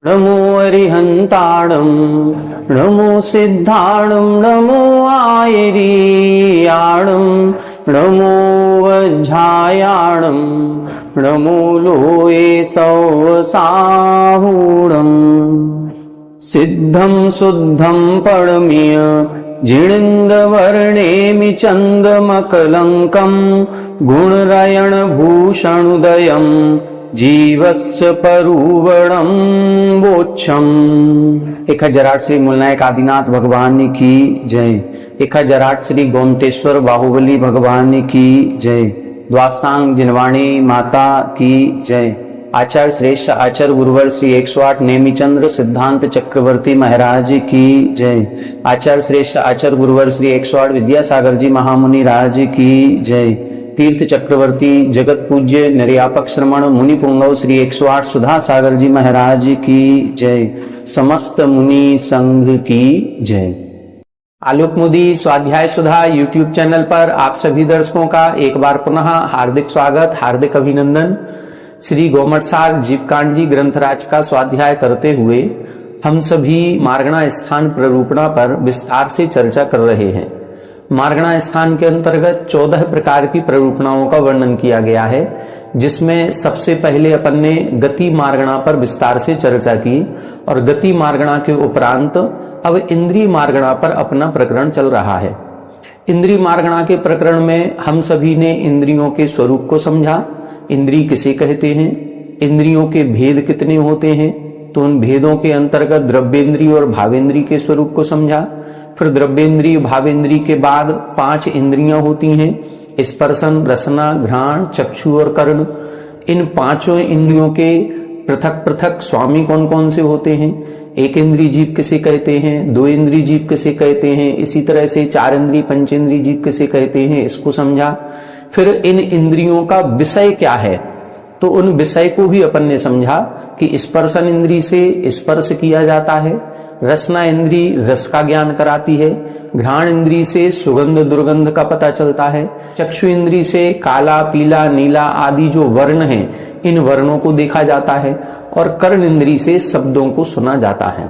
नमो अरिहंताणं नमो सिद्धाणं नमो आयरीयाणं नमो वज्झायाणं नमो लोये सौसाहूणम् सिद्धं शुद्धं परमीय जिणिन्दवर्णेमि चन्दमकलङ्कं गुणरयणभूषणुदयं जीवस्य परुवणं बोच्छम। 1008 श्री मूलनायक आदिनाथ भगवान की जय। 1008 श्री गोमटेश्वर बाहुबली भगवान की जय। द्वासांग जिनवाणी माता की जय। आचार्य श्रेष्ठ आचार्य गुरुवर श्री 108 नेमिचंद्र सिद्धांत चक्रवर्ती महाराज की जय। आचार्य श्रेष्ठ आचार्य गुरुवर श्री 108 विद्यासागर जी महामुनि राज की जय। तीर्थ चक्रवर्ती जगत पूज्य निर्यापक श्रमण मुनि पुंगव श्री 108 सुधा सागर जी महाराज की जय। समस्त मुनि संघ की जय। आलोक मोदी स्वाध्याय सुधा यूट्यूब चैनल पर आप सभी दर्शकों का एक बार पुनः हार्दिक स्वागत, हार्दिक अभिनंदन। श्री गोमटसार जीवकांड जी ग्रंथराज का स्वाध्याय करते हुए हम सभी मार्गणा स्थान प्ररूपणा पर विस्तार से चर्चा कर रहे हैं। मार्गणा स्थान के अंतर्गत 14 प्रकार की प्ररूपणाओं का वर्णन किया गया है, जिसमें सबसे पहले अपन ने गति मार्गणा पर विस्तार से चर्चा की और गति मार्गणा के उपरांत अब इंद्रिय मार्गणा पर अपना प्रकरण चल रहा है। इंद्रिय मार्गणा के प्रकरण में हम सभी ने इंद्रियों के स्वरूप को समझा, इंद्रिय किसे कहते हैं, इंद्रियों के भेद कितने होते हैं, तो उन भेदों के अंतर्गत द्रव्येंद्रिय और भावेंद्रिय के स्वरूप को समझा। फिर द्रव्येंद्रिय भावेंद्रिय के बाद 5 इंद्रियां होती हैं, स्पर्शन रसना घ्राण चक्षु और कर्ण। इन 5 इंद्रियों के पृथक पृथक स्वामी कौन कौन से होते हैं, एक इंद्रिय जीव किसे कहते हैं, 2 इंद्रिय जीव किसे कहते हैं, इसी तरह से 4 इंद्रिय पंचेंद्रिय जीव किसे कहते हैं, इसको समझा। फिर इन इंद्रियों का विषय क्या है, तो उन विषय को भी अपन ने समझा कि स्पर्शन इंद्रिय से स्पर्श किया जाता है, रसना इंद्रिय रस का ज्ञान कराती है, घ्राण इंद्रिय से सुगंध दुर्गंध का पता चलता है, चक्षु इंद्रिय से काला पीला नीला आदि जो वर्ण हैं इन वर्णों को देखा जाता है, और कर्ण इंद्रिय से शब्दों को सुना जाता है।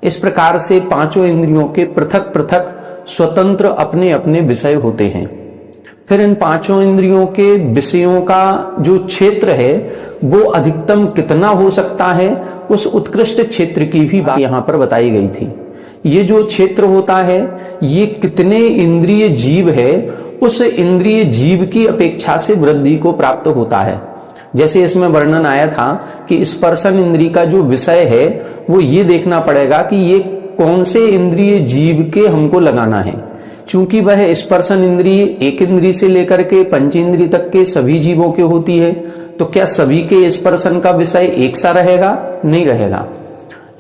इस प्रकार से 5 इंद्रियों के पृथक पृथक स्वतंत्र अपने अपने विषय होते हैं। फिर इन 5 इंद्रियों के विषयों का जो क्षेत्र है वो अधिकतम कितना हो सकता है, उस उत्कृष्ट क्षेत्र की भी बात यहाँ पर बताई गई थी। ये जो क्षेत्र होता है ये कितने इंद्रिय जीव है उस इंद्रिय जीव की अपेक्षा से वृद्धि को प्राप्त होता है। जैसे इसमें वर्णन आया था कि स्पर्शन इंद्रिय का जो विषय है वो ये देखना पड़ेगा कि ये कौन से इंद्रिय जीव के हमको लगाना है। चूंकि वह स्पर्शन इंद्रिय एक इंद्रिय से लेकर के पंचेंद्रिय तक के सभी जीवों के होती है, तो क्या सभी के स्पर्शन का विषय एक सा रहेगा? नहीं रहेगा।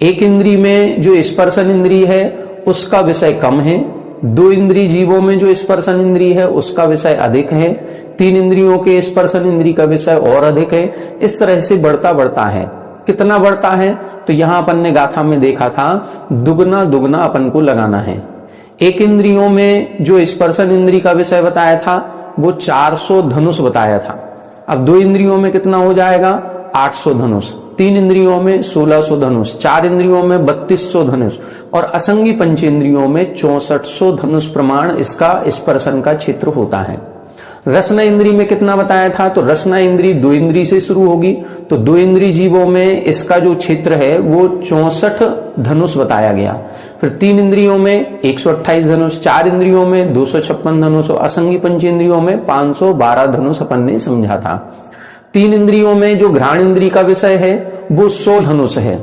एक इंद्रिय में जो स्पर्शन इंद्रिय है उसका विषय कम है, 2 इंद्रिय जीवों में जो स्पर्शन इंद्रिय है उसका विषय अधिक है, 3 इंद्रियों के स्पर्शन इंद्रिय का विषय और अधिक है। इस तरह से बढ़ता बढ़ता है। कितना बढ़ता है, तो यहां अपन ने गाथा में देखा था दुगना दुगना अपन को लगाना है। एक इंद्रियों में जो स्पर्शन इंद्रिय का विषय बताया था वो 400 धनुष बताया था। अब 2 इंद्रियों में कितना हो जाएगा? 800 धनुष, 3 इंद्रियों में 1600 धनुष, 4 इंद्रियों में 3200 धनुष और असंगी पंचेंद्रियों में 6400 धनुष प्रमाण इसका स्पर्शन का क्षेत्र होता है। रसना इंद्रिय में कितना बताया था, तो रसना इंद्रिय 2 इंद्रिय से शुरू होगी, तो 2 इंद्रिय जीवों में इसका जो क्षेत्र है वो 64 धनुष बताया गया। फिर 3 इंद्रियों में 128 धनुष, 4 इंद्रियों में 256 धनुष और असंगी पंचेंद्रियों में 512 धनुष अपन ने समझा था। 3 इंद्रियों में जो घ्राण इंद्रिय का विषय है वो 100 धनुष है।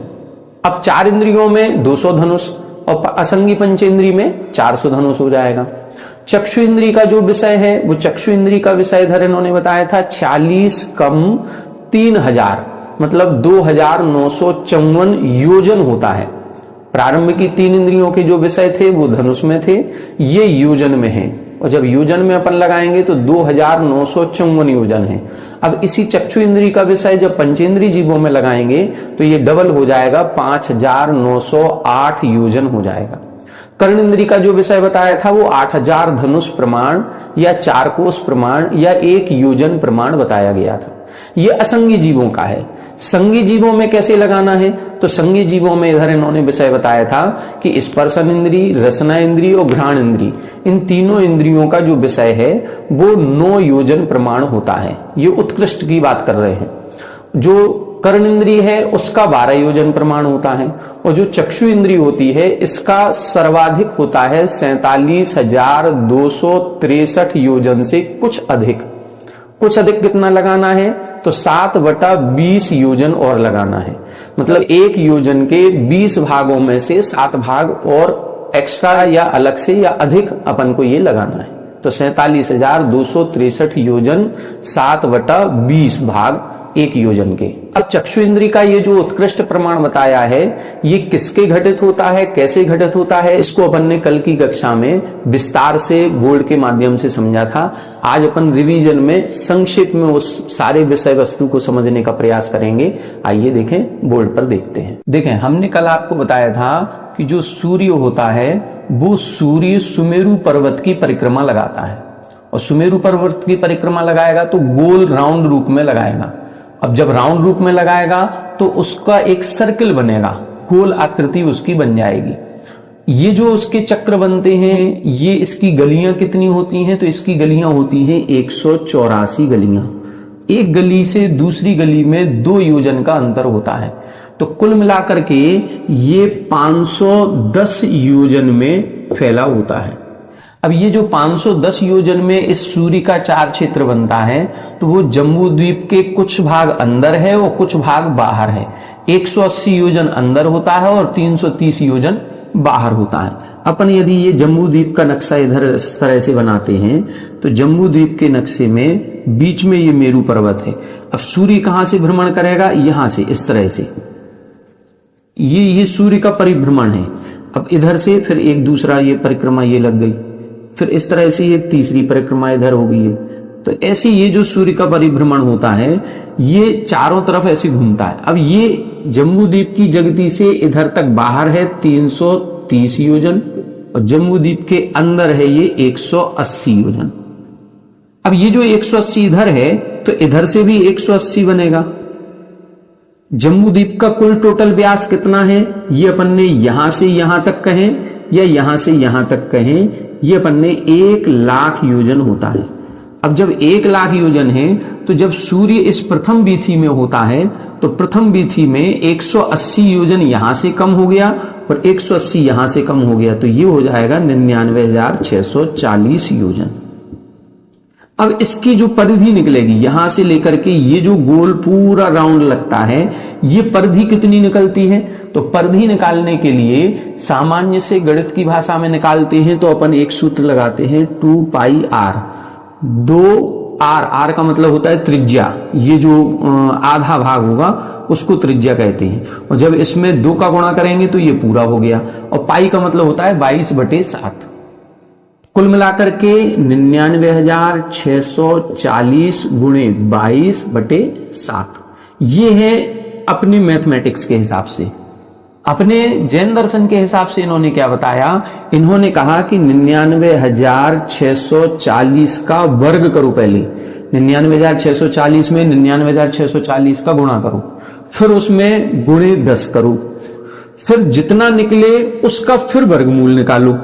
अब 4 इंद्रियों में 200 धनुष और असंगी पंचेंद्रिय में 400 धनुष हो जाएगा। चक्षु इंद्रिय का जो विषय है वो चक्षु इंद्रिय का विषय इधर इन्होंने बताया था 46 कम 3000 मतलब 2954 योजन होता है। प्रारंभ की 3 इंद्रियों के जो विषय थे वो धनुष में थे, ये योजन में है, और जब योजन में अपन लगाएंगे तो 2954 योजन है। अब इसी चक्षु इंद्रिय का विषय जब पंचेंद्रिय जीवों में लगाएंगे तो ये डबल हो जाएगा, 5908 योजन हो जाएगा। कर्ण इंद्रिय का जो विषय बताया था वो 8000 धनुष प्रमाण या 4 कोस प्रमाण या 1 योजन प्रमाण बताया गया था। ये असंगी जीवों का है। संगी जीवों में कैसे लगाना है, तो संगी जीवों में इधर इन्होंने विषय बताया था कि स्पर्शन इंद्री, रसना इंद्री और घ्राण इंद्री, इन तीनों इंद्रियों का जो विषय है वो 9 योजन प्रमाण होता है। ये उत्कृष्ट की बात कर रहे हैं। जो कर्ण इंद्री है उसका 12 योजन प्रमाण होता है, और जो चक्षु इंद्री होती है इसका सर्वाधिक होता है 47,263 योजन से कुछ अधिक। कुछ अधिक कितना लगाना है, तो 7/20 योजन और लगाना है। मतलब एक योजन के 20 भागों में से 7 भाग और एक्स्ट्रा या अलग से या अधिक अपन को ये लगाना है। तो 47,263 योजन 7/20 भाग एक योजन के। अब चक्षु इंद्री का ये जो उत्कृष्ट प्रमाण बताया है, ये किसके घटित होता है, कैसे घटित होता है, इसको अपन ने कल की कक्षा में विस्तार से बोर्ड के माध्यम से समझा था। आज अपन रिवीजन में संक्षिप्त में उस सारे विषय वस्तु को समझने का प्रयास करेंगे। आइए देखें, बोर्ड पर देखते हैं। देखें, हमने कल आपको बताया था कि जो सूर्य होता है वो सूर्य सुमेरु पर्वत की परिक्रमा लगाता है, और सुमेरु पर्वत की परिक्रमा लगाएगा तो गोल राउंड रूप में लगाएगा। अब जब राउंड रूप में लगाएगा तो उसका एक सर्किल बनेगा, गोल आकृति उसकी बन जाएगी। ये जो उसके चक्र बनते हैं, ये इसकी गलियां कितनी होती हैं, तो इसकी गलियां होती हैं 184 गलियां। एक गली से दूसरी गली में 2 योजन का अंतर होता है, तो कुल मिलाकर के ये 510 योजन में फैला होता है। अब ये जो 510 योजन में इस सूर्य का 4 क्षेत्र बनता है, तो वो जम्बू द्वीप के कुछ भाग अंदर है और कुछ भाग बाहर है। 180 योजन अंदर होता है और 330 योजन बाहर होता है। अपन यदि ये जम्बू द्वीप का नक्शा इधर इस तरह से बनाते हैं, तो जम्बू द्वीप के नक्शे में बीच में ये मेरू पर्वत है। अब सूर्य कहां से भ्रमण करेगा, यहां से, इस तरह से। ये सूर्य का परिभ्रमण है। अब इधर से फिर एक दूसरा ये परिक्रमा ये लग गई, फिर इस तरह से ये तीसरी परिक्रमा इधर हो गई है। तो ऐसे ये जो सूर्य का परिभ्रमण होता है, ये चारों तरफ ऐसे घूमता है। अब ये जम्बू द्वीप की जगती से इधर तक बाहर है 330 योजन, और जम्बू द्वीप के अंदर है ये 180 योजन। अब ये जो 180 इधर है, तो इधर से भी 180 बनेगा। जम्बू द्वीप का कुल टोटल व्यास कितना है, ये अपन ने यहां से यहां तक कहें या यहां से यहां तक कहें, ये अपन ने 1 लाख योजन होता है। अब जब 1 लाख योजन है, तो जब सूर्य इस प्रथम वीथी में होता है, तो प्रथम वीथी में 180 योजन यहां से कम हो गया और 180 यहां से कम हो गया, तो ये हो जाएगा 99,640 योजन। अब इसकी जो परिधि निकलेगी यहां से लेकर के ये जो गोल पूरा राउंड लगता है, ये परिधि कितनी निकलती है, तो परिधि निकालने के लिए सामान्य से गणित की भाषा में निकालते हैं तो अपन एक सूत्र लगाते हैं 2πr। 2r, r का मतलब होता है त्रिज्या, ये जो आधा भाग होगा उसको त्रिज्या कहते हैं। और जब इसमें 2 का गुणा करेंगे तो ये पूरा हो गया, और पाई का मतलब होता है 22/7। कुल मिलाकर के 99,640 गुणे 22/7। ये है अपने मैथमेटिक्स के हिसाब से। अपने जैन दर्शन के हिसाब से इन्होंने क्या बताया, इन्होंने कहा कि 99,640 का वर्ग करो। पहले 99,640 में 99,640 का गुणा करो, फिर उसमें गुणे 10 करो, फिर जितना निकले उसका फिर वर्गमूल निकालो।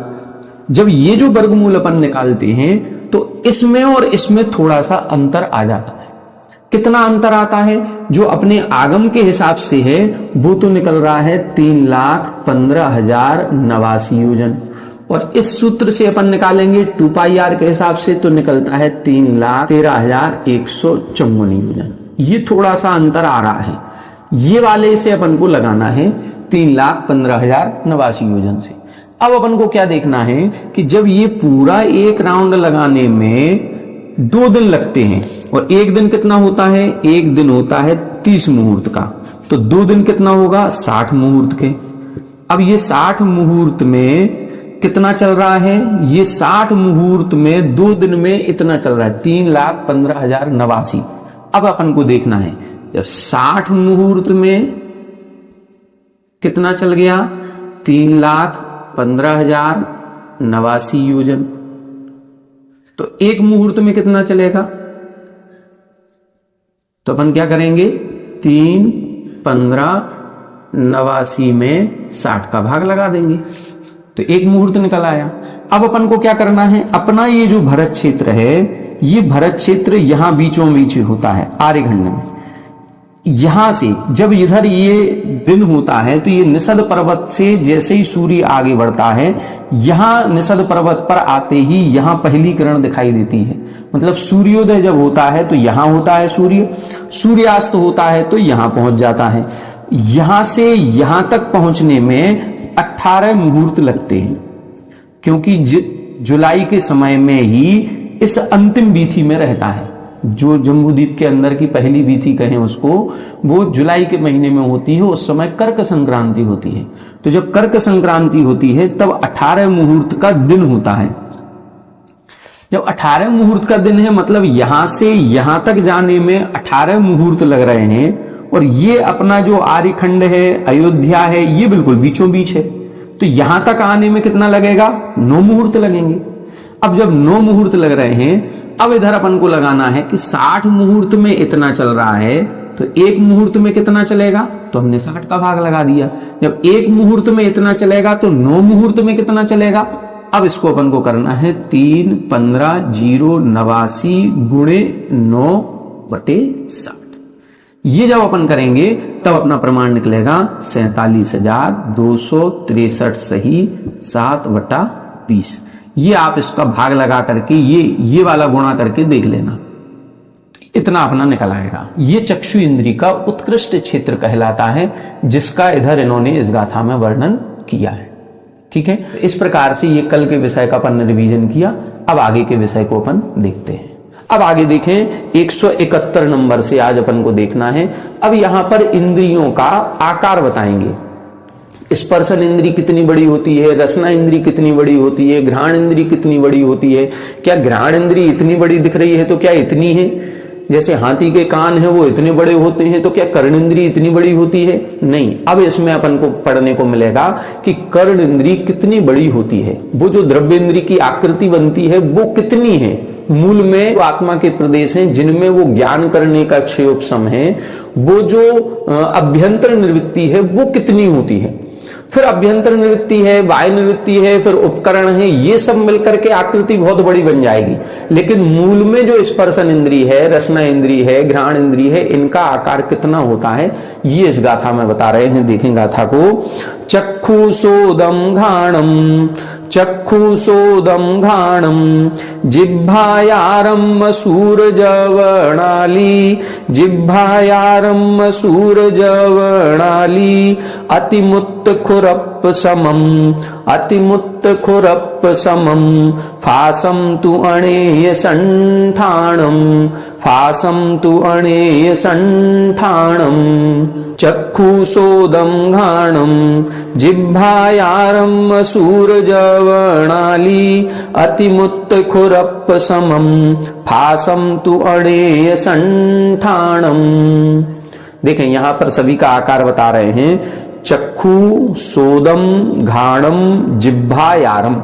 जब ये जो वर्गमूल अपन निकालते हैं तो इसमें और इसमें थोड़ा सा अंतर आ जाता है। कितना अंतर आता है, जो अपने आगम के हिसाब से है वो तो निकल रहा है 3,15,089 योजन, और इस सूत्र से अपन निकालेंगे 2πr के हिसाब से तो निकलता है 3,13,154 योजन। ये थोड़ा सा अंतर आ रहा है, ये वाले से अपन को लगाना है 3,15,089 योजन से। अब अपन को क्या देखना है कि जब ये पूरा एक राउंड लगाने में 2 दिन लगते हैं, और एक दिन कितना होता है, एक दिन होता है 30 मुहूर्त का, तो 2 दिन कितना होगा 60 मुहूर्त के। अब ये 60 मुहूर्त में कितना चल रहा है, ये 60 मुहूर्त में 2 दिन में इतना चल रहा है 3,15,089। अब अपन को देखना है जब 60 मुहूर्त में कितना चल गया 3,15,089 योजन, तो एक मुहूर्त में कितना चलेगा, तो अपन क्या करेंगे 3, 15, 89 में 60 का भाग लगा देंगे तो 1 मुहूर्त निकल आया। अब अपन को क्या करना है, अपना ये जो भरत क्षेत्र है, ये भरत क्षेत्र यहां बीचों बीच होता है आर्यगंड में। यहां से जब इधर ये दिन होता है तो ये निषद पर्वत से जैसे ही सूर्य आगे बढ़ता है, यहां निषद पर्वत पर आते ही यहां पहली किरण दिखाई देती है। मतलब सूर्योदय जब होता है तो यहां होता है सूर्य, सूर्यास्त होता है तो यहां पहुंच जाता है। यहां से यहां तक पहुंचने में 18 मुहूर्त लगते हैं, क्योंकि जुलाई के समय में ही इस अंतिम बीथी में रहता है। जो जम्बूद्वीप के अंदर की पहली बीथी कहें उसको, वो जुलाई के महीने में होती है। उस समय कर्क संक्रांति होती है। तो जब कर्क संक्रांति होती है तब 18 मुहूर्त का दिन होता है। जब 18 मुहूर्त का दिन है, मतलब यहां से यहां तक जाने में 18 मुहूर्त लग रहे हैं। और ये अपना जो आर्यखंड है, अयोध्या है, ये बिल्कुल बीचों बीच है। तो यहां तक आने में कितना लगेगा, 9 मुहूर्त लगेंगे। अब जब 9 मुहूर्त लग रहे हैं, अब इधर अपन को लगाना है कि 60 मुहूर्त में इतना चल रहा है तो 1 मुहूर्त में कितना चलेगा, तो हमने 60 का भाग लगा दिया। जब 1 मुहूर्त में इतना चलेगा तो 9 मुहूर्त में कितना चलेगा। अब इसको अपन को करना है 3, 15, 0, 89 गुणे 9/60। ये जब अपन करेंगे तब अपना प्रमाण निकलेगा 47,263 सही 7/20। ये आप इसका भाग लगा करके ये वाला गुणा करके देख लेना, इतना अपना निकल आएगा। ये चक्षु इंद्री का उत्कृष्ट क्षेत्र कहलाता है, जिसका इधर इन्होंने इस गाथा में वर्णन किया है। ठीक है, इस प्रकार से ये कल के विषय का अपन ने रिवीजन किया। अब आगे के विषय को अपन देखते हैं। अब आगे देखें 171 नंबर से आज अपन को देखना है। अब यहां पर इंद्रियों का आकार बताएंगे। स्पर्शन इंद्री कितनी बड़ी होती है, रसना इंद्री कितनी बड़ी होती है, घ्राण इंद्री कितनी बड़ी होती है। क्या घ्राण इंद्री इतनी बड़ी दिख रही है तो क्या इतनी है? जैसे हाथी के कान है वो इतने बड़े होते हैं, तो क्या कर्ण इंद्री इतनी बड़ी होती है? नहीं। अब इसमें अपन को पढ़ने को मिलेगा कि कर्ण इंद्री कितनी बड़ी होती है, वो जो द्रव्य इंद्री की आकृति बनती है वो कितनी है। मूल में जो आत्मा के प्रदेश हैं जिनमें वो ज्ञान करने का क्षयोपशम है, वो जो अभ्यंतर निवृत्ति है वो कितनी होती है। फिर अभ्यंतर निवृत्ति है, वायु निवृत्ति है, फिर उपकरण है, ये सब मिलकर के आकृति बहुत बड़ी बन जाएगी। लेकिन मूल में जो स्पर्शन इंद्री है, रसना इंद्री है, घ्राण इंद्री है, इनका आकार कितना होता है ये इस गाथा में बता रहे हैं। देखें गाथा को। चक्षुषोदम घाणम, चक्षुषोदम घाणम, जिह्वायारम्भ सूरजवर्णाली, जिह्वायारम्भ सूरजवर्णाली, अतिमुत्त खुरप समम, अतिमुत्त खुरप समम, फासम तु अणेय संठाणम, फासम तु अणेय संठाणम, चक्षुषोदम घाणम, जिह्वायारम्भ सूरजवर्णाली, अतिमुत्त खुरप समम, फासम तु अणेय संठाणम। देखें यहां पर सभी का आकार बता रहे हैं। चक्षु, सोदम, घाणम, जिह्वायारम।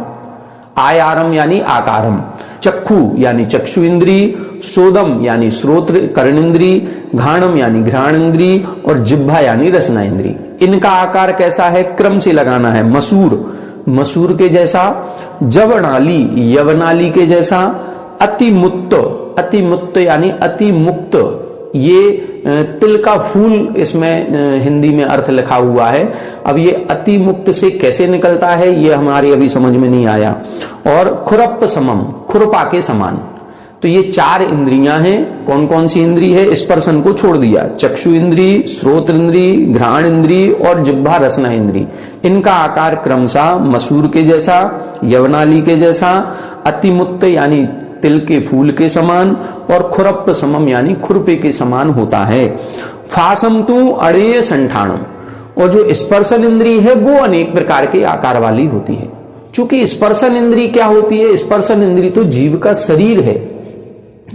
आयारम यानी आकारम। चक्षु यानी चक्षु इंद्री, सोदम यानी श्रोत्र कर्णेंद्री, घाणम यानी घ्राण इंद्री, और जिह्वा यानी रसना इंद्री। इनका आकार कैसा है, क्रम से लगाना है। मसूर, मसूर के जैसा। जवनाली, यवनाली के जैसा। अतिमुक्त, अतिमुक्त यानी अति मुक्त। ये तिल का फूल इसमें हिंदी में अर्थ लिखा हुआ है। अब ये अति मुक्त से कैसे निकलता है ये हमारी अभी समझ में नहीं आया। और खुरप समम, खुरपा के समान। तो ये 4 इंद्रियां हैं। कौन कौन सी इंद्री है, स्पर्शन को छोड़ दिया। चक्षु इंद्री, श्रोत्र इंद्री, घ्राण इंद्री और जिह्वा रसना इंद्री। इनका आकार क्रमशः मसूर के जैसा, यवनाली के जैसा, अतिमुक्त यानी तिल के फूल के समान, और खुरप समम यानी खुरपे के समान होता है। फासम तु अणेय संठाणम, और जो स्पर्शन इंद्री है वो अनेक प्रकार के आकार वाली होती है। चूंकि स्पर्शन इंद्री क्या होती है, स्पर्शन इंद्री तो जीव का शरीर है।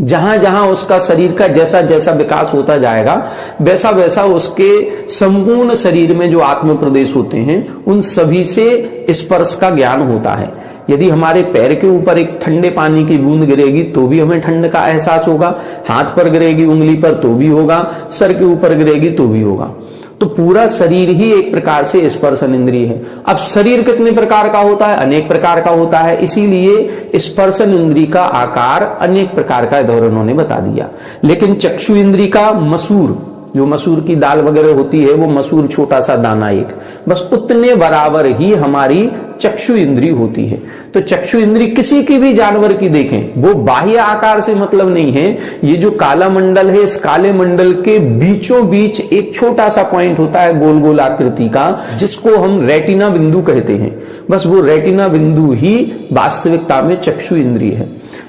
जहां जहां उसका शरीर का जैसा जैसा विकास होता जाएगा वैसा वैसा उसके संपूर्ण शरीर में जो आत्म प्रदेश होते हैं उन सभी से स्पर्श का ज्ञान होता है। यदि हमारे पैर के ऊपर एक ठंडे पानी की बूंद गिरेगी तो भी हमें ठंड का एहसास होगा, हाथ पर गिरेगी उंगली पर तो भी होगा, सर के ऊपर गिरेगी तो भी होगा। तो पूरा शरीर ही एक प्रकार से स्पर्शन इंद्रिय है। अब शरीर कितने प्रकार का होता है? अनेक प्रकार का होता है, इसीलिए स्पर्शन इंद्रिय का आकार अनेक प्रकार का इधर उन्होंने बता दिया। लेकिन चक्षु इंद्रिय का मसूर, जो मसूर की दाल वगैरह होती है, वो मसूर छोटा सा दाना एक, बस उतने बराबर ही हमारी चक्षु इंद्रिय होती है। तो चक्षु इंद्रिय किसी की भी जानवर की देखें, वो बाह्य आकार से मतलब नहीं है। ये जो काला मंडल है, इस काले मंडल के बीचों बीच एक छोटा सा पॉइंट होता है गोल गोल आकृति का, जिसको हम रेटिना बिंदु कहते हैं। बस वो रेटिना बिंदु ही वास्तविकता में चक्षु इंद्रिय है।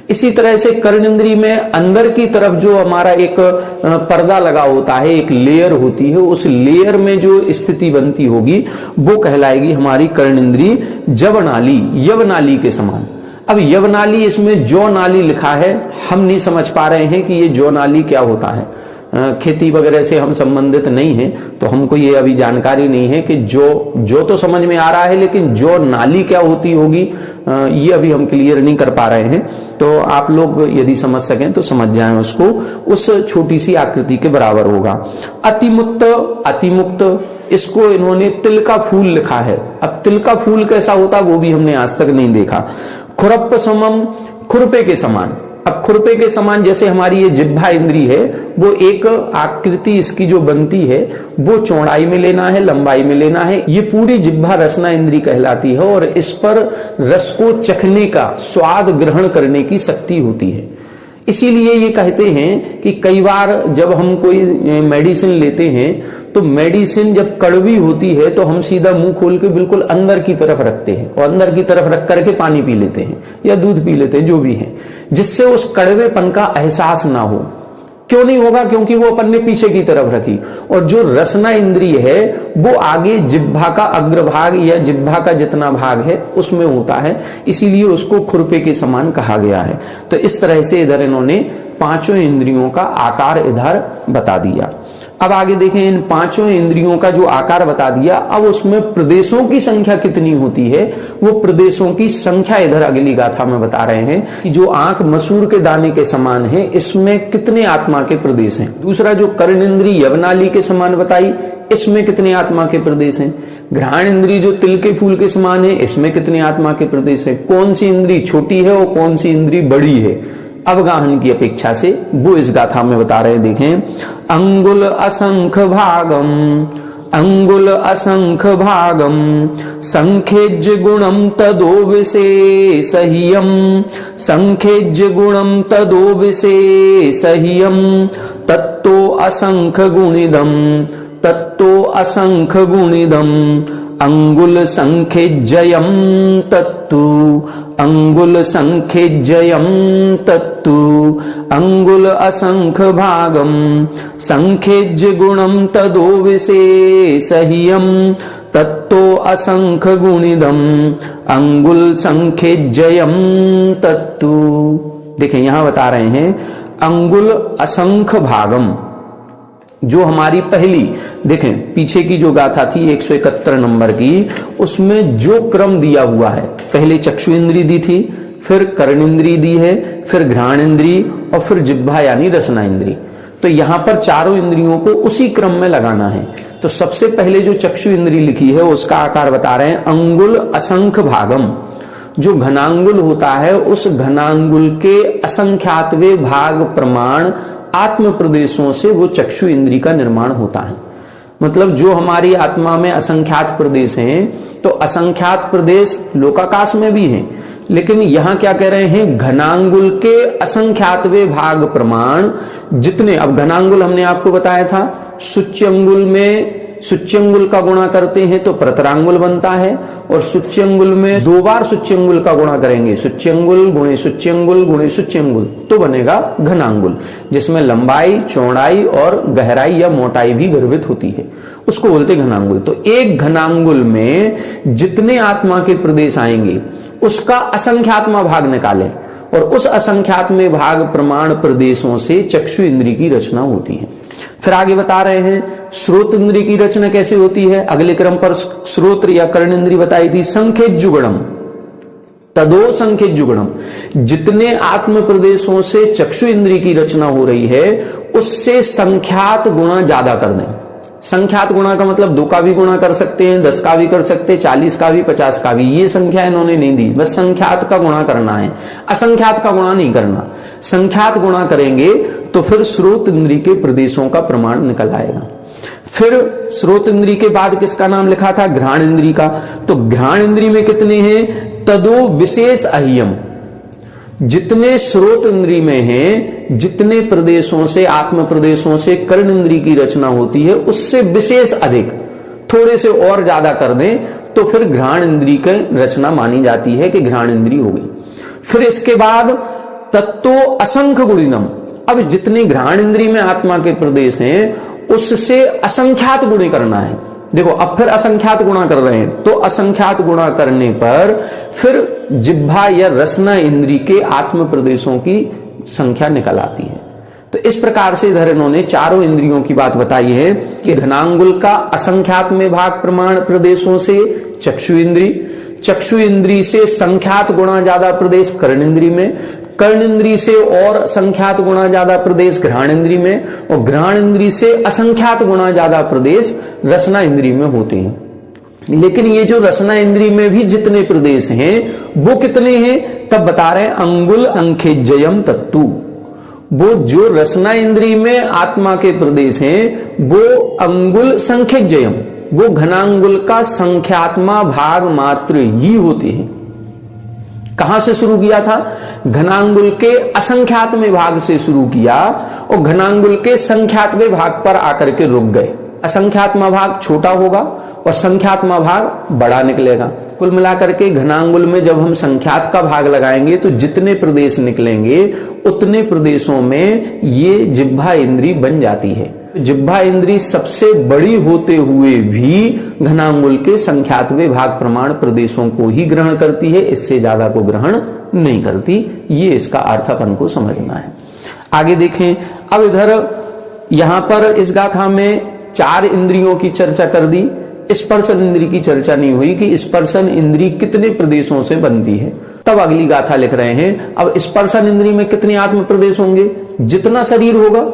इसी तरह से कर्ण इंद्रिय में अंदर की तरफ जो हमारा एक पर्दा लगा होता है, एक लेयर होती है, उस लेयर में जो स्थिति बनती होगी वो कहलाएगी हमारी कर्ण इंद्रिय जवनाली, यवनाली के समान। अब यवनाली, इसमें जौ नाली लिखा है, हम नहीं समझ पा रहे हैं कि ये जौ नाली क्या होता है। खेती वगैरह से हम संबंधित नहीं है, तो हमको ये अभी जानकारी नहीं है कि जो तो समझ में आ रहा है, लेकिन जो नाली क्या होती होगी ये अभी हम क्लियर नहीं कर पा रहे हैं। तो आप लोग यदि समझ सकें तो समझ जाएं उसको, उस छोटी सी आकृति के बराबर होगा। अतिमुक्त, अतिमुक्त, इसको इन्होंने तिल का फूल लिखा है। अब तिल का फूल कैसा होता वो भी हमने आज तक नहीं देखा। खुरप समम, खुरपे के समान। अब खुरपे के समान जैसे हमारी ये जिह्वा इंद्री है, वो एक आकृति इसकी जो बनती है वो चौड़ाई में लेना है, लंबाई में लेना है। ये पूरी जिह्वा रसना इंद्री कहलाती है और इस पर रस को चखने का, स्वाद ग्रहण करने की शक्ति होती है। इसीलिए ये कहते हैं कि कई बार जब हम कोई मेडिसिन लेते हैं तो मेडिसिन जब कड़वी होती है तो हम सीधा मुंह खोल के बिल्कुल अंदर की तरफ रखते हैं और अंदर की तरफ रख करके पानी पी लेते हैं या दूध पी लेते हैं, जो भी है, जिससे उस कड़वेपन का एहसास ना हो। क्यों नहीं होगा? क्योंकि वो अपन ने पीछे की तरफ रखी। और जो रसना इंद्रिय है वो आगे जिह्वा का अग्रभाग या जिह्वा का जितना भाग है उसमें होता है, इसीलिए उसको खुरपे के समान कहा गया है। तो इस तरह से इधर इन्होंने पांचों इंद्रियों का आकार इधर बता दिया। अब आगे देखें, इन पांचों इंद्रियों का जो आकार बता दिया, अब उसमें प्रदेशों की संख्या कितनी होती है, वो प्रदेशों की संख्या इधर अगली गाथा में बता रहे हैं कि जो आंख मसूर के दाने के समान है, इसमें कितने आत्मा के प्रदेश हैं। दूसरा जो कर्ण इंद्रिय यवनाली के समान बताई, इसमें कितने आत्मा के प्रदेश हैं। घ्राण इंद्रिय जो तिल के फूल के समान है, इसमें कितने आत्मा के प्रदेश है। कौन सी इंद्रिय छोटी है और कौन सी इंद्रिय बड़ी है अवगाहन की अपेक्षा से, वो इस गाथा में बता रहे हैं। देखें, अंगुल असंख भागम, अंगुल असंख भागम, संखेज गुणम तदो विशेषह्यम, संखेज गुणम तदो विशेषह्यम, तत्तो असंख गुणिदम, तत्तो असंख गुणिदम, अंगुल संखेज्ययम तत्तु, अंगुल संखेज्ययम तत्तु, अंगुल असंख भागम, संखेज्य गुणम तदो विशेषह्यम, तत्तो असंख गुणिदम, अंगुल संखेज्ययम तत्तु। देखें, यहां बता रहे हैं अंगुल असंख भागम, जो हमारी पहली, देखें पीछे की जो गाथा थी 171 नंबर की, उसमें जो क्रम दिया हुआ है, पहले चक्षु इंद्री दी थी, फिर कर्ण इंद्री दी है, फिर घ्राण इंद्री और फिर जिह्वा यानी रसना इंद्री। तो यहां पर चारों इंद्रियों को उसी क्रम में लगाना है। तो सबसे पहले जो चक्षु इंद्री लिखी है उसका आकार बता रहे हैं अंगुल असंख भागम। जो घनांगुल होता है उस घनांगुल के असंख्यातवे भाग प्रमाण आत्म प्रदेशों से वो चक्षु इंद्री का निर्माण होता है। मतलब जो हमारी आत्मा में असंख्यात प्रदेश हैं, तो असंख्यात प्रदेश लोकाकाश में भी हैं, लेकिन यहां क्या कह रहे हैं, घनांगुल के असंख्यातवे भाग प्रमाण जितने, अब घनांगुल हमने आपको बताया था, सुच्यंगुल में सुच्यंगुल का गुणा करते हैं तो प्रतरांगुल बनता है, और सुच्यंगुल में 2 बार सुच्यंगुल का गुणा करेंगे, सुच्यंगुल गुणे सुच्यंगुल गुणे सुच्यंगुल, तो बनेगा घनांगुल, जिसमें लंबाई, चौड़ाई और गहराई या मोटाई भी गर्भित होती है, उसको बोलते घनांगुल। तो एक घनांगुल में जितने आत्मा के प्रदेश आएंगे उसका असंख्यात्मा भाग निकालें, और उस असंख्यात्म भाग प्रमाण प्रदेशों से चक्षु इंद्री की रचना होती है। फिर आगे बता रहे हैं श्रोत इंद्री की रचना कैसे होती है। अगले क्रम पर श्रोत्र या कर्ण इंद्री बताई थी, संखेज्य गुणम, तदो संख्य जुगणम, जितने आत्म प्रदेशों से चक्षु इंद्री की रचना हो रही है उससे संख्यात गुणा ज्यादा कर दें। संख्यात गुणा का मतलब 2 का भी गुणा कर सकते हैं, 10 का भी कर सकते हैं, 40 का भी, 50 का भी। ये संख्या इन्होंने नहीं दी, बस संख्यात का गुणा करना है, असंख्यात का गुणा नहीं करना। संख्यात गुणा करेंगे तो फिर स्रोत इंद्री के प्रदेशों का प्रमाण निकल आएगा। फिर स्रोत इंद्री के बाद किसका नाम लिखा था? घ्राण इंद्री का। तो घ्राण इंद्री में कितने हैं? तदो विशेष अह्यम, जितने स्रोत इंद्री में हैं, जितने प्रदेशों से, आत्म प्रदेशों से कर्ण इंद्री की रचना होती है उससे विशेष अधिक, थोड़े से और ज्यादा कर दें तो फिर घ्राण इंद्री की रचना मानी जाती है कि घ्राण इंद्री हो गई। फिर इसके बाद तत्तो असंख्य गुणिनम, अब जितने घ्राण इंद्री में आत्मा के प्रदेश हैं उससे असंख्यात गुणे करना है। देखो अब फिर असंख्यात गुणा कर रहे हैं, तो असंख्यात गुणा करने पर फिर जिह्वा या रसना इंद्री के आत्म प्रदेशों की संख्या निकल आती है। तो इस प्रकार से इधर इन्होंने चारों इंद्रियों की बात बताई है कि घनांगुल का असंख्यात में भाग प्रमाण प्रदेशों से चक्षु इंद्री, चक्षु इंद्री से संख्यात गुणा ज्यादा प्रदेश कर्ण इंद्री में, कर्ण इंद्री से और संख्यात गुणा ज्यादा प्रदेश घ्राण इंद्री में, और घ्राण इंद्री से असंख्यात गुणा ज्यादा प्रदेश रसना इंद्री में होते हैं। लेकिन ये जो रसना इंद्री में भी जितने प्रदेश हैं वो कितने हैं? तब बता रहे हैं अंगुल संख्यजयम तत्तु, वो जो रसना इंद्री में आत्मा के प्रदेश हैं वो अंगुल संख्यजयम, वो घनांगुल का संख्यात्मा भाग मात्र ही होते हैं। कहां से शुरू किया था? घनांगुल के असंख्यातमें भाग से शुरू किया और घनांगुल के संख्यातमें भाग पर आकर के रुक गए। असंख्यात्मा भाग छोटा होगा और संख्यात्मा भाग बड़ा निकलेगा। कुल मिलाकर के घनांगुल में जब हम संख्यात का भाग लगाएंगे तो जितने प्रदेश निकलेंगे उतने प्रदेशों में ये जिह्वा इंद्री बन जाती है। जिह्वा इंद्री सबसे बड़ी होते हुए भी घनांगुल के संख्यातवें भाग प्रमाण प्रदेशों को ही ग्रहण करती है, इससे ज्यादा को ग्रहण नहीं करती। ये इसका अर्थ अपन को समझना है। आगे देखें, अब इधर यहां पर इस गाथा में 4 इंद्रियों की चर्चा कर दी, स्पर्शन इंद्री की चर्चा नहीं हुई कि स्पर्शन इंद्री कितने प्रदेशों से बनती है। तब अगली गाथा लिख रहे हैं, अब स्पर्शन इंद्री में कितने आत्म प्रदेश होंगे? जितना शरीर होगा,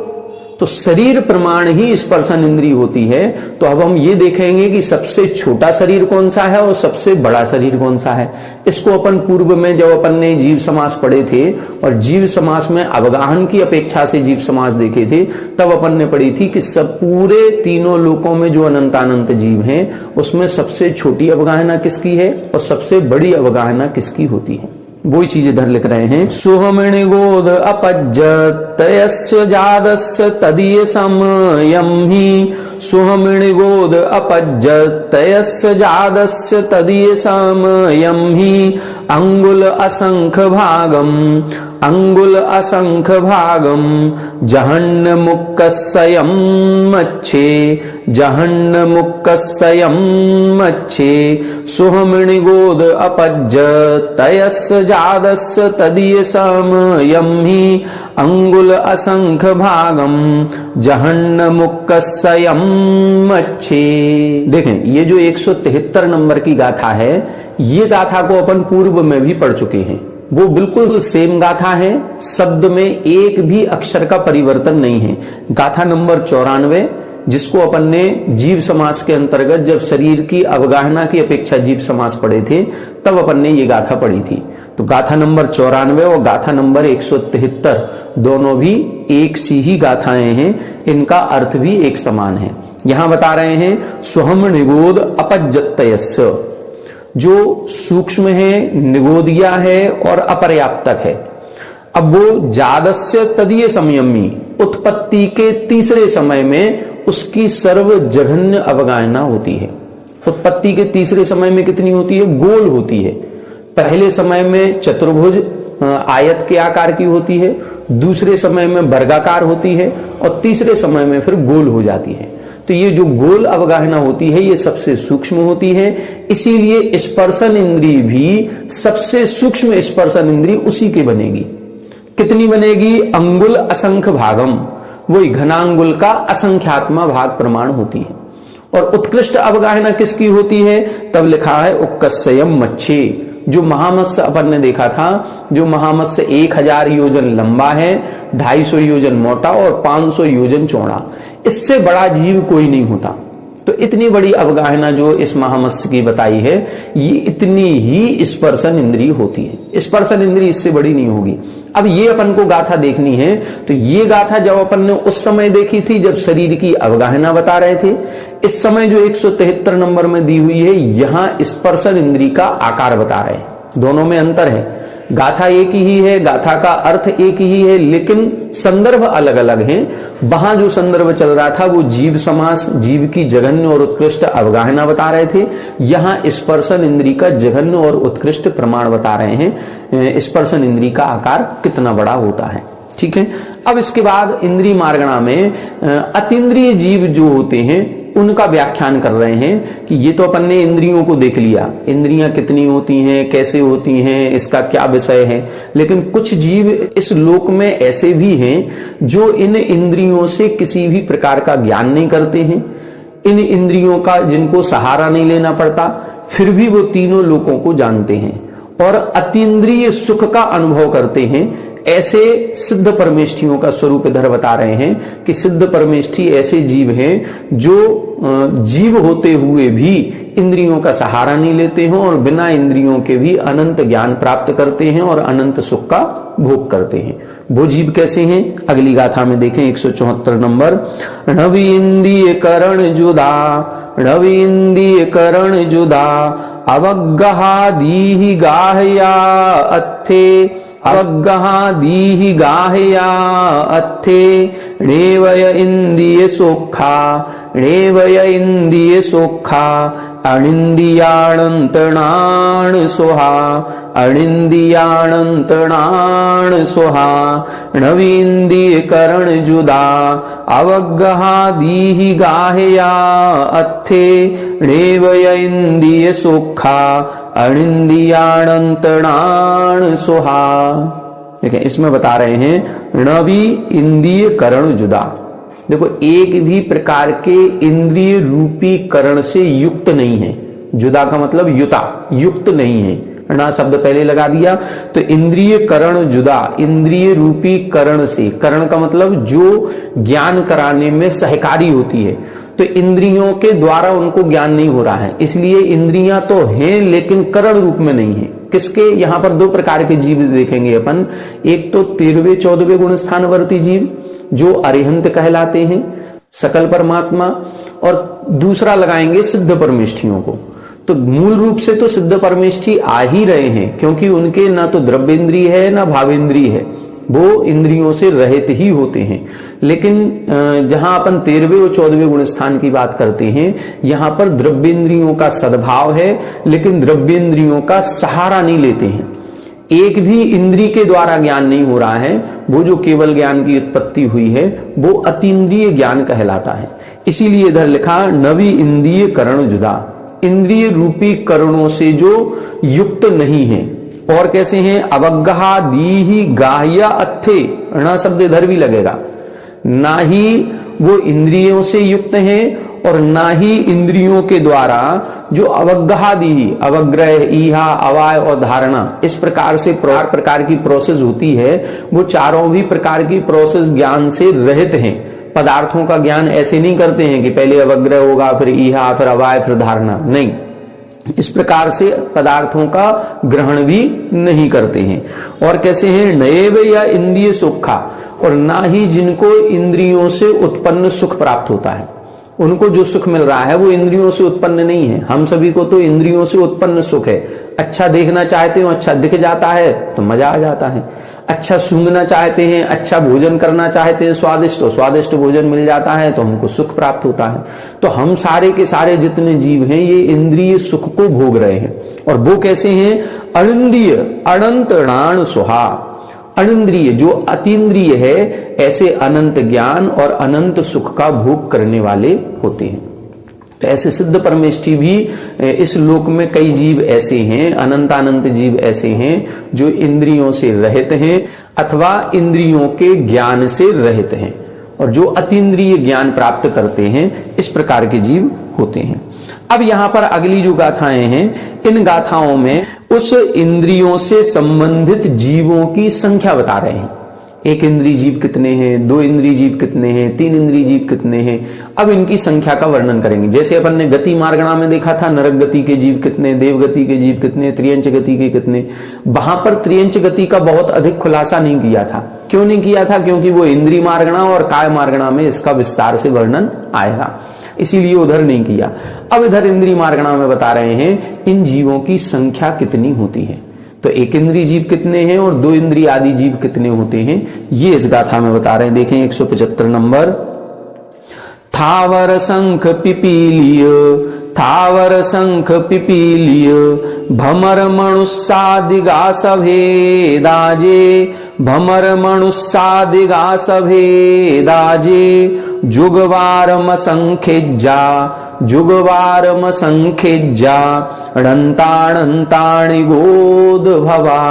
तो शरीर प्रमाण ही स्पर्शन इंद्री होती है। तो अब हम ये देखेंगे कि सबसे छोटा शरीर कौन सा है और सबसे बड़ा शरीर कौन सा है। इसको अपन पूर्व में जब अपन ने जीव समास पढ़े थे और जीव समास में अवगाहन की अपेक्षा से जीव समास देखे थे, तब अपन ने पढ़ी थी कि सब पूरे तीनों लोकों में जो अनंतानंत जीव हैं उसमें सबसे छोटी अवगाहना किसकी है और सबसे बड़ी अवगाहना किसकी होती है। वही चीज इधर लिख रहे हैं, सुहमिणी गोद अपज्जतयस्य जादस्य तदीय समयम ही, सुहमिणी गोद अपज्जतयस्य जादस्य तदीय समयम ही, अंगुल असंख्य भागम, अंगुल असंख्य भागम, जहन्न मुक्कस्यम मच्छे, जहन्न मुक्कस्यम मच्छे, सुहमिणी गोद अपज्जतयस्य जादस्य तदीय समयम ही, अंगुल असंख्य भागम, जहन्न मुक्कस्यम मच्छे। देखें, ये जो 173 नंबर की गाथा है, ये गाथा को अपन पूर्व में भी पढ़ चुके हैं। वो बिल्कुल सेम गाथा है, शब्द में एक भी अक्षर का परिवर्तन नहीं है। गाथा नंबर 94, जिसको अपन ने जीव समास के अंतर्गत जब शरीर की अवगाहना की अपेक्षा जीव समास पढ़े थे तब अपन ने ये गाथा पढ़ी थी। तो गाथा नंबर 94 और गाथा नंबर 173 दोनों भी एक सी ही गाथाएं हैं, इनका अर्थ भी एक समान है। यहां बता रहे हैं स्वहम निगोद अपज्जतयस्य, जो सूक्ष्म है, निगोदिया है और अपर्याप्तक है। अब वो जादस्य तदीय संयमी, उत्पत्ति के तीसरे समय में उसकी सर्व जघन्य अवगाहना होती है। उत्पत्ति के तीसरे समय में कितनी होती है? गोल होती है। पहले समय में चतुर्भुज आयत के आकार की होती है, दूसरे समय में वर्गाकार होती है और तीसरे समय में फिर गोल हो जाती है। तो ये जो गोल अवगाहना होती है ये सबसे सूक्ष्म होती है, इसीलिए स्पर्शन इंद्री भी सबसे सूक्ष्म स्पर्शन इंद्री उसी की बनेगी। कितनी बनेगी? अंगुल असंख्य भागम, वही घनांगुल का असंख्यात्मा भाग प्रमाण होती है। और उत्कृष्ट अवगाहना किसकी होती है? तब लिखा है उक्कस्यम मच्छे, जो महामत्स्य अपन ने देखा था, जो महामत्स्य 1000 योजन लंबा है, 250 योजन मोटा और 500 योजन चौड़ा, इससे बड़ा जीव कोई नहीं होता। तो इतनी बड़ी अवगाहना जो इस महामत्स्य की बताई है, ये इतनी ही स्पर्शन इंद्रिय होती है। स्पर्शन इंद्रिय इससे बड़ी नहीं होगी। अब ये अपन को गाथा देखनी है, तो ये गाथा जब अपन ने उस समय देखी थी जब शरीर की अवगाहना बता रहे थे, इस समय जो 173 नंबर में दी हुई है, यहां स्पर्शन इंद्रिय का आकार बता रहे हैं। दोनों में अंतर है। गाथा एक ही है, गाथा का अर्थ एक ही है, लेकिन संदर्भ अलग अलग हैं। वहां जो संदर्भ चल रहा था वो जीव समास, जीव की जघन्य और उत्कृष्ट अवगाहना बता रहे थे। यहां स्पर्शन इंद्रिय का जघन्य और उत्कृष्ट प्रमाण बता रहे हैं, स्पर्शन इंद्रिय का आकार कितना बड़ा होता है। ठीक है। अब इसके बाद इंद्रिय मार्गणा में अतीन्द्रिय जीव जो होते हैं उनका व्याख्यान कर रहे हैं कि ये तो अपन ने इंद्रियों को देख लिया, इंद्रियां कितनी होती हैं, कैसे होती हैं, इसका क्या विषय है। लेकिन कुछ जीव इस लोक में ऐसे भी हैं जो इन इंद्रियों से किसी भी प्रकार का ज्ञान नहीं करते हैं, इन इंद्रियों का जिनको सहारा नहीं लेना पड़ता, फिर भी वो तीनों लोकों को जानते हैं और अतीन्द्रिय सुख का अनुभव करते हैं। ऐसे सिद्ध परमेष्ठियों का स्वरूप इधर बता रहे हैं कि सिद्ध परमेष्ठी ऐसे जीव हैं जो जीव होते हुए भी इंद्रियों का सहारा नहीं लेते हैं और बिना इंद्रियों के भी अनंत ज्ञान प्राप्त करते हैं और अनंत सुख का भोग करते हैं। वो जीव कैसे हैं, अगली गाथा में देखें 174 नंबर। णवि इंद्रिय करण जुदा, णवि इंद्रिय करण जुदा, अवग्गहा दीहि गाहया अत्थे, अवग्गहा दीहि गाहया अत्थे, णेवय इंद्रिय सोखा, णेवय इंद्रिय सोखा, अणिन्द्रियाणन्तणान् सोहा, अणिन्द्रियाणन्तणान् सोहा, णवीन्द्रिय करण जुदा, अवग्गहा दीहि गाहया अत्थे, णेवय इंद्रिय सोखा, अणिन्द्रियाणन्तणान् सोहा। देखिए इसमें बता रहे हैं णवी इंद्रिय करण जुदा। देखो एक भी प्रकार के इंद्रिय रूपी करण से युक्त नहीं है। जुदा का मतलब युता, युक्त नहीं है, णा शब्द पहले लगा दिया। तो इंद्रिय करण जुदा, इंद्रिय रूपी करण से, करण का मतलब जो ज्ञान कराने में सहकारी होती है। तो इंद्रियों के द्वारा उनको ज्ञान नहीं हो रहा है, इसलिए इंद्रियां तो हैं लेकिन करण रूप में नहीं है। किसके, यहां पर दो प्रकार के जीव देखेंगे अपन। एक तो 13वें 14वें गुण स्थानवर्ती जीव जो अरिहंत कहलाते हैं, सकल परमात्मा, और दूसरा लगाएंगे सिद्ध परमेष्ठियों को। तो मूल रूप से तो सिद्ध परमेष्ठी आ ही रहे हैं, क्योंकि उनके ना तो द्रव्येंद्रिय है ना भावेंद्रिय है, वो इंद्रियों से रहित ही होते हैं। लेकिन जहां अपन 13वें और 14वें गुण स्थान की बात करते हैं, यहां पर द्रव्येंद्रियों का सद्भाव है, लेकिन द्रव्येंद्रियों का सहारा नहीं लेते हैं। एक भी इंद्रिय के द्वारा ज्ञान नहीं हो रहा है। वो जो केवल ज्ञान की उत्पत्ति हुई है वो अतीन्द्रिय ज्ञान कहलाता है। इसीलिए इधर लिखा नवी इंद्रिय करण जुदा, इंद्रिय रूपी करणों से जो युक्त नहीं है। और कैसे हैं, अवग्गहा दीहि गाह्या अत्थे, ण शब्द इधर भी लगेगा। ना ही वो इंद्रियों से युक्त हैं और ना ही इंद्रियों के द्वारा जो अवग्गहा दी, अवग्रह, ईहा, अवाय और धारणा, इस प्रकार से प्रकार की प्रोसेस होती है, वो चारों भी प्रकार की प्रोसेस ज्ञान से रहित हैं। पदार्थों का ज्ञान ऐसे नहीं करते हैं कि पहले अवग्रह होगा, फिर ईहा, फिर अवाय, फिर धारणा, नहीं। इस प्रकार से पदार्थों का ग्रहण भी नहीं करते हैं। और कैसे हैं, नएव या इंद्रिय सुखा, और ना ही जिनको इंद्रियों से उत्पन्न सुख प्राप्त होता है। उनको जो सुख मिल रहा है वो इंद्रियों से उत्पन्न नहीं है। हम सभी को तो इंद्रियों से उत्पन्न सुख है। अच्छा देखना चाहते हो, अच्छा दिख जाता है तो मजा आ जाता है। अच्छा सूंघना चाहते हैं, अच्छा भोजन करना चाहते हैं स्वादिष्ट, तो स्वादिष्ट भोजन मिल जाता है तो हमको सुख प्राप्त होता है। तो हम सारे के सारे जितने जीव हैं ये इंद्रिय सुख को भोग रहे हैं। और वो कैसे हैं, अनिंद्रिय अनंतणान सुहा, अनिंद्रिय जो अतीन्द्रिय है, ऐसे अनंत ज्ञान और अनंत सुख का भोग करने वाले होते हैं। तो ऐसे सिद्ध परमेष्ठी भी इस लोक में कई जीव ऐसे हैं, अनंतानंत जीव ऐसे हैं जो इंद्रियों से रहित हैं अथवा इंद्रियों के ज्ञान से रहित हैं, और जो अतीन्द्रिय ज्ञान प्राप्त करते हैं, इस प्रकार के जीव होते हैं। अब यहाँ पर अगली जो गाथाएं हैं, इन गाथाओं में उस इंद्रियों से संबंधित जीवों की संख्या बता रहे हैं। एक इंद्रिय जीव कितने हैं, दो इंद्रिय जीव कितने हैं, तीन इंद्रिय जीव कितने हैं, अब इनकी संख्या का वर्णन करेंगे। जैसे अपन ने गति मार्गणा में देखा था, नरक गति के जीव कितने, देव गति के जीव कितने, त्रियंच गति के कितने। वहां पर त्रियंच गति का बहुत अधिक खुलासा नहीं किया था। क्यों नहीं किया था? क्योंकि वो इंद्रिय मार्गणा और काय मार्गणा में इसका विस्तार से वर्णन आएगा, इसीलिए उधर नहीं किया। अब इधर इंद्रिय मार्गणा में बता रहे हैं इन जीवों की संख्या कितनी होती है। तो एक इंद्रिय जीव कितने हैं और दो इंद्रिय आदि जीव कितने होते हैं, ये इस गाथा में बता रहे हैं। देखें 175 नंबर। थावर शंख पिपीलिय, थावर शंख पिपीलिय, भमर मनुष्यादिगा सभेदाजे, भमर मनुष्यादिगा सभेदाजे, जुगवारम संखेज्जा, जुगवारम संखेज्जा, णन्ताणन्ताणि गोद भवा,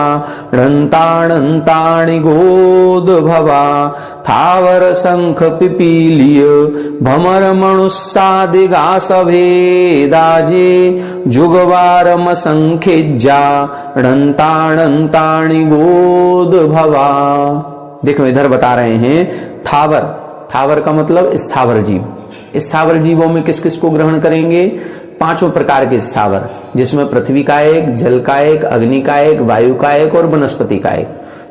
णन्ताणन्ताणि गोद भवा, थावर शंख पिपीलिय, भमर मनुष्यादिगा सभेदाजे, जुगवारम संखेज्जा, णन्ताणन्ताणि गोद भवा। देखो इधर बता रहे हैं थावर, थावर का मतलब स्थावर जीव। स्थावर जीवों में किस किस को ग्रहण करेंगे? पांचों प्रकार के स्थावर, जिसमें पृथ्वी का एक, जल का एक, अग्नि का एक, वायु का एक और वनस्पति का एक।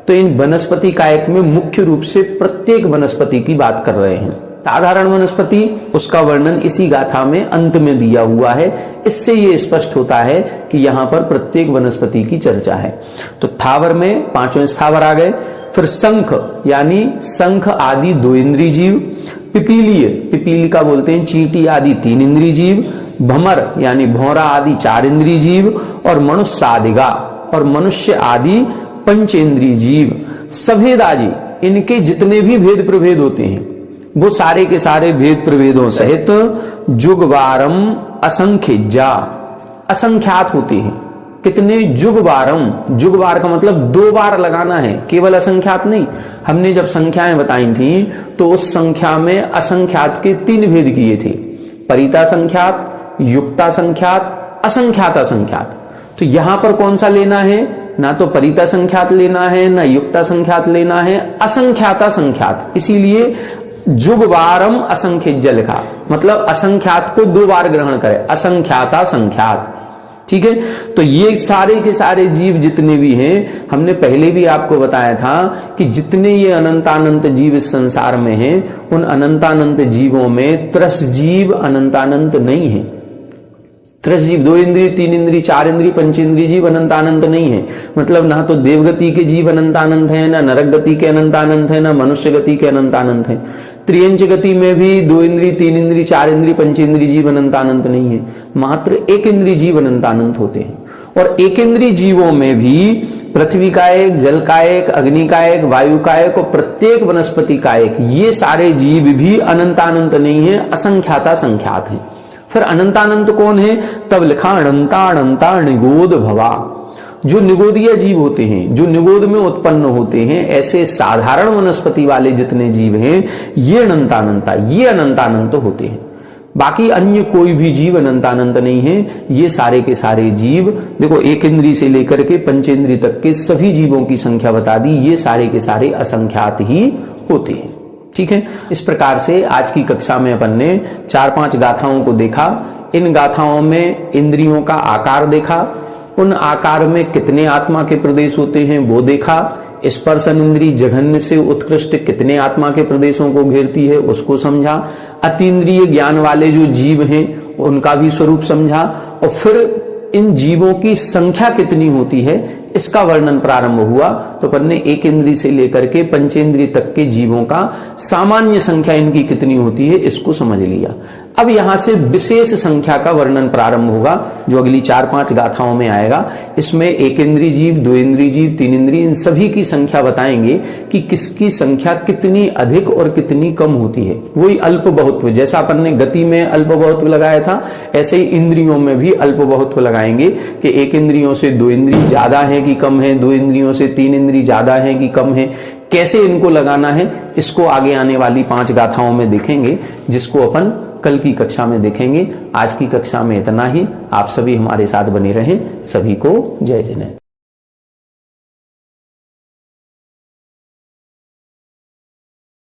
तो इन वनस्पति कायक में मुख्य रूप से प्रत्येक वनस्पति की बात कर रहे हैं। साधारण वनस्पति, उसका वर्णन इसी गाथा में अंत में दिया हुआ है। इससे ये स्पष्ट होता है कि यहाँ पर प्रत्येक वनस्पति की चर्चा है। तो थावर में पांचों स्थावर आ गए। फिर शंख यानी शंख आदि दो इंद्रिय जीव, पिपीलिय, पिपीली का बोलते हैं चींटी आदि तीन इंद्रिय जीव, भमर यानी भौरा आदि चार इंद्रिय जीव, और मनुष्य आदिगा और मनुष्य आदि पंचेंद्रिय जीव। सभेदाजी, इनके जितने भी भेद प्रभेद होते हैं वो सारे के सारे भेद प्रभेदों सहित जुगवारम असंख्यज्जा, असंख्यात होते हैं। कितने? जुगवारम, जुगवार का मतलब दो बार लगाना है, केवल असंख्यात नहीं। हमने जब संख्याएं बताई थी तो उस संख्या में असंख्यात के तीन भेद किए थे, परिता संख्यात, युक्ता संख्यात, असंख्यात असंख्यात। तो यहां पर कौन सा लेना है? ना तो परिता संख्यात लेना है, ना युक्ता संख्यात लेना है, असंख्याता संख्यात। इसीलिए जुगवारम असंख्यज्य लिखा, मतलब असंख्यात को दो बार ग्रहण करे, असंख्याता संख्यात। ठीक है, तो ये सारे के सारे जीव जितने भी हैं, हमने पहले भी आपको बताया था कि जितने ये अनंतानंत जीव इस संसार में हैं, उन अनंतानंत जीवों में त्रस जीव अनंतानंत नहीं है। त्रस जीव दो इंद्रिय, तीन इंद्रिय, चार इंद्रिय, पंचेंद्रिय जीव अनंतानंत नहीं है। मतलब ना तो देवगति के जीव अनंतानंत है, ना नरक गति के अनंतानंत है, ना मनुष्य गति के अनंतानंत है। त्रियंच गति में भी दो इंद्रिय, तीन इंद्रिय, चार इंद्रिय, पंचेंद्रिय जीव अनंतानंत नहीं है। मात्र एक इंद्रिय जीव अनंतानंत होते हैं। और एक इंद्रिय जीवों में भी पृथ्वी का एक, जल का एक, अग्नि का एक, वायु का एक और प्रत्येक वनस्पति का एक, ये सारे जीव भी अनंतानंत नहीं है, असंख्याता संख्यात है। फिर अनंतानंत कौन है? तब लिखा अनंता निगोद भवा। जो निगोदीय जीव होते हैं, जो निगोद में उत्पन्न होते हैं, ऐसे साधारण वनस्पति वाले जितने जीव हैं, ये अनंतानंता, ये अनंतानंत होते हैं। बाकी अन्य कोई भी जीव अनंतानंत नहीं है। ये सारे के सारे जीव, देखो एक इंद्रिय से लेकर के पंचेंद्रिय तक के सभी जीवों की संख्या बता दी, ये सारे के सारे असंख्यात ही होते हैं। ठीक है, इस प्रकार से आज की कक्षा में अपन ने 4-5 गाथाओं को देखा। इन गाथाओं में इंद्रियों का आकार देखा, उन आकार में कितने आत्मा के प्रदेश होते हैं वो देखा। स्पर्शन इंद्रिय जघन्य से उत्कृष्ट कितने आत्मा के प्रदेशों को घेरती है उसको समझा। अतीन्द्रिय ज्ञान वाले जो जीव हैं उनका भी स्वरूप समझा, और फिर इन जीवों की संख्या कितनी होती है इसका वर्णन प्रारंभ हुआ। तो अपन ने एक इंद्रिय से लेकर के पंचेंद्रिय तक के जीवों का सामान्य संख्या इनकी कितनी होती है इसको समझ लिया। अब यहां से विशेष संख्या का वर्णन प्रारंभ होगा जो अगली 4-5 गाथाओं में आएगा। इसमें एक इंद्रिय जीव, दो इंद्रिय जीव, तीन इंद्रिय, इन सभी की संख्या बताएंगे कि किसकी संख्या कितनी अधिक और कितनी कम होती है। वही अल्प बहुत्व, जैसा अपन ने गति में अल्प बहुत्व लगाया था, ऐसे ही इंद्रियों में भी अल्प बहुत्व लगाएंगे कि एक इंद्रियों से दो इंद्रिय ज्यादा है कि कम है, दो इंद्रियों से तीन इंद्रिय ज्यादा है कि कम है। कैसे इनको लगाना है इसको आगे आने वाली 5 गाथाओं में देखेंगे, जिसको अपन कल की कक्षा में देखेंगे। आज की कक्षा में इतना ही। आप सभी हमारे साथ बने रहें। सभी को जय जिनेंद्र।